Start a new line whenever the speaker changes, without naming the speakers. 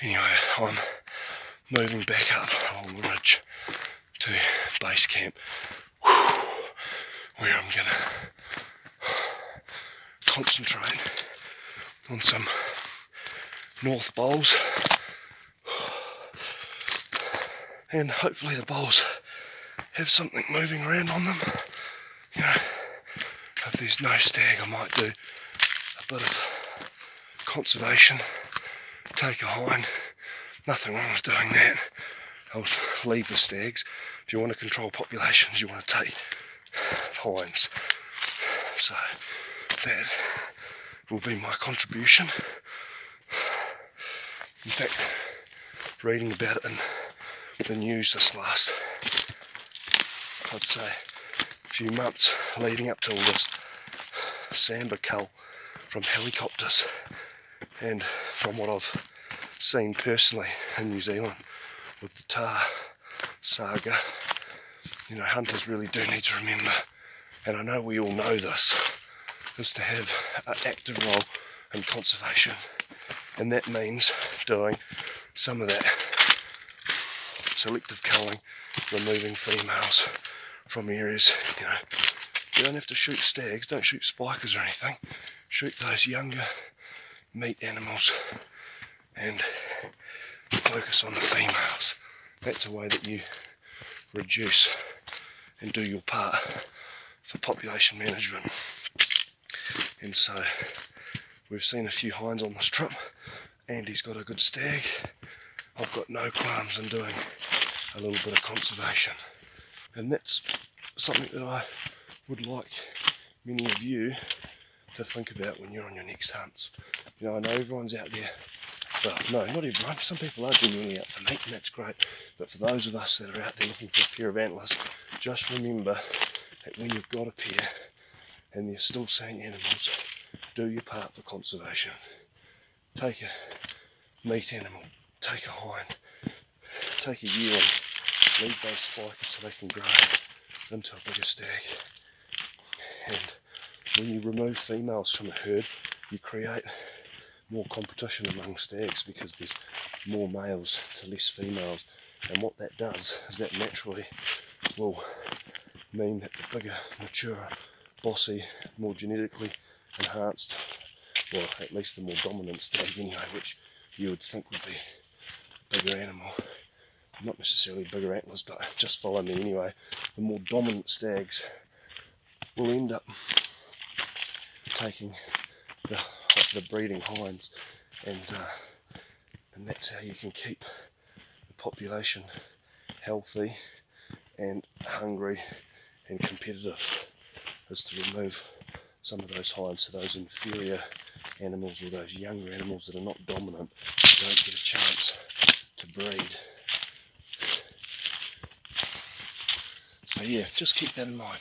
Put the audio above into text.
Anyway, I'm moving back up along the ridge to base camp, where I'm going to concentrate on some north bowls, and hopefully the bowls have something moving around on them. You know, if there's no stag, I might do a bit of conservation, take a hind. Nothing wrong with doing that. I'll leave the stags. If you want to control populations, you want to take hinds. So that will be my contribution. In fact, reading about it in the news this last, I'd say, few months leading up to all this Sambar cull from helicopters, and from what I've seen personally in New Zealand with the tar saga, you know, hunters really do need to remember, and I know we all know this, is to have an active role in conservation, and that means doing some of that selective culling, removing females from areas. You know, you don't have to shoot stags, don't shoot spikers or anything, shoot those younger meat animals and focus on the females. That's a way that you reduce and do your part for population management. And so we've seen a few hinds on this trip. Andy's got a good stag. I've got no qualms in doing a little bit of conservation, and that's something that I would like many of you to think about when you're on your next hunts. You know, I know everyone's out there, well, no, not everyone, some people are genuinely out for meat, and that's great, but for those of us that are out there looking for a pair of antlers, just remember that when you've got a pair and you're still seeing animals, do your part for conservation. Take a meat animal, take a hind, take a yearling, leave those spikers so they can grow into a bigger stag. And when you remove females from a herd, you create more competition among stags, because there's more males to less females, and what that does is that naturally will mean that the bigger, mature, bossy, more genetically enhanced, well, at least the more dominant stag anyway, which you would think would be a bigger animal, not necessarily bigger antlers, but just follow me anyway, the more dominant stags will end up taking the breeding hinds, and that's how you can keep the population healthy and hungry and competitive, is to remove some of those hinds, so those inferior animals or those younger animals that are not dominant don't get a chance to breed. So yeah, just keep that in mind.